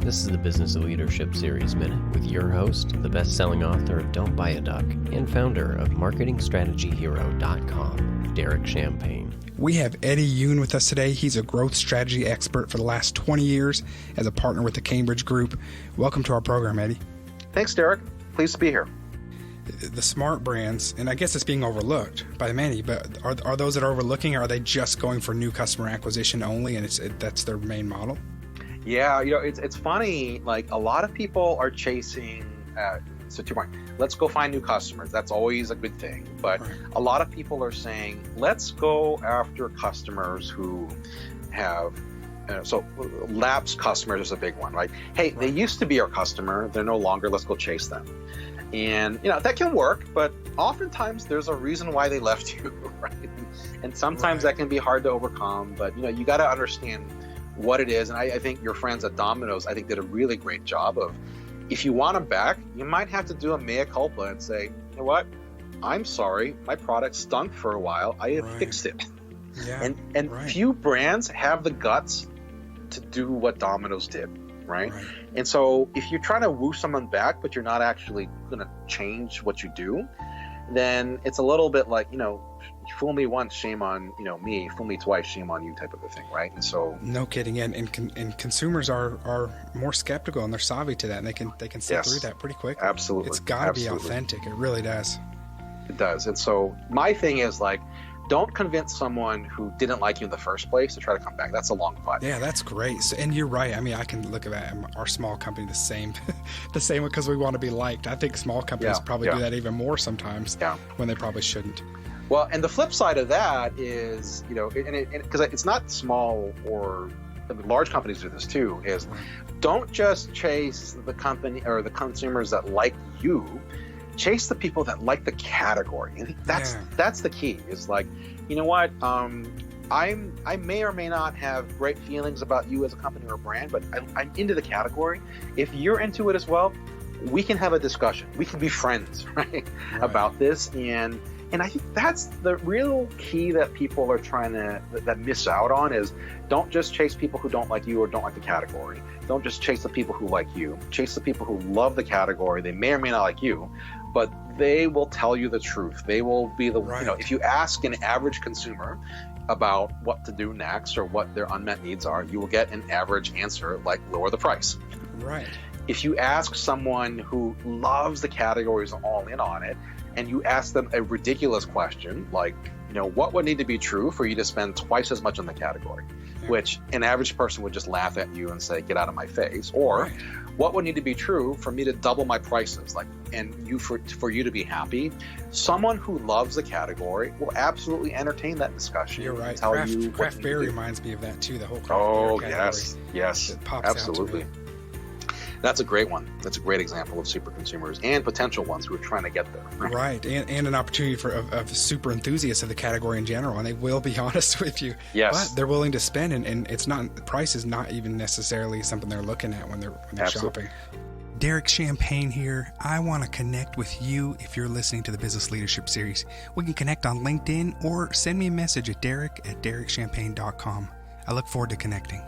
This is the Business of Leadership Series Minute with your host, the best-selling author of Don't Buy a Duck and founder of MarketingStrategyHero.com, Derek Champagne. We have Eddie Yoon with us today. He's a growth strategy expert for the last 20 years as a partner with the Cambridge Group. Welcome to our program, Eddie. Thanks, Derek. Pleased to be here. The smart brands, and I guess it's being overlooked by many, but are those that are overlooking, or are they just going for new customer acquisition only, and that's their main model? Yeah, it's funny. Like, a lot of people are chasing. So to your point, let's go find new customers. That's always a good thing. But right. A lot of people are saying, let's go after customers who have. So lapsed customers is a big one, right? Hey, They used to be our customer. They're no longer. Let's go chase them. And, that can work, but oftentimes there's a reason why they left you, right? And sometimes that can be hard to overcome, but, you got to understand what it is. And I think your friends at Dominos, I think, did a really great job of, if you want them back, you might have to do a mea culpa and say, you know what? I'm sorry. My product stunk for a while. I have fixed it. Yeah, and few brands have the guts to do what Dominos did. Right? And so if you're trying to woo someone back, but you're not actually going to change what you do, then it's a little bit like, fool me once, shame on, me, fool me twice, shame on you type of a thing. Right. And so. No kidding. And consumers are more skeptical, and they're savvy to that, and they can see through that pretty quick. Absolutely. It's got to be authentic. It really does. It does. And so my thing is, like, don't convince someone who didn't like you in the first place to try to come back. That's a long fight. Yeah, that's great. So, and you're right. I mean, I can look at that, our small company the same because we want to be liked. I think small companies probably do that even more sometimes when they probably shouldn't. Well, and the flip side of that is, because it's not small or large companies do this too, is don't just chase the company or the consumers that like you. Chase the people that like the category. I think that's the key. Is like, you know what? I may or may not have great feelings about you as a company or a brand, but I'm into the category. If you're into it as well, we can have a discussion. We can be friends, right? About this. And I think that's the real key that people are trying to that miss out on is don't just chase people who don't like you or don't like the category. Don't just chase the people who like you. Chase the people who love the category. They may or may not like you, but they will tell you the truth. They will be the, if you ask an average consumer about what to do next or what their unmet needs are, you will get an average answer like lower the price. Right. If you ask someone who loves the categories and all in on it, and you ask them a ridiculous question like, what would need to be true for you to spend twice as much on the category, which an average person would just laugh at you and say, get out of my face. Or what would need to be true for me to double my prices, for you to be happy? Someone who loves the category will absolutely entertain that discussion. You're right. Craft beer reminds me of that too. The whole craft beer category. yes, it pops absolutely. Out to me. That's a great one. That's a great example of super consumers and potential ones who are trying to get there. Right. And an opportunity of super enthusiasts of the category in general, and they will be honest with you. Yes. But they're willing to spend, and it's not, the price is not even necessarily something they're looking at when they're shopping. Derek Champagne here. I want to connect with you if you're listening to the Business Leadership Series. We can connect on LinkedIn or send me a message at derek@derekchampagne.com. I look forward to connecting.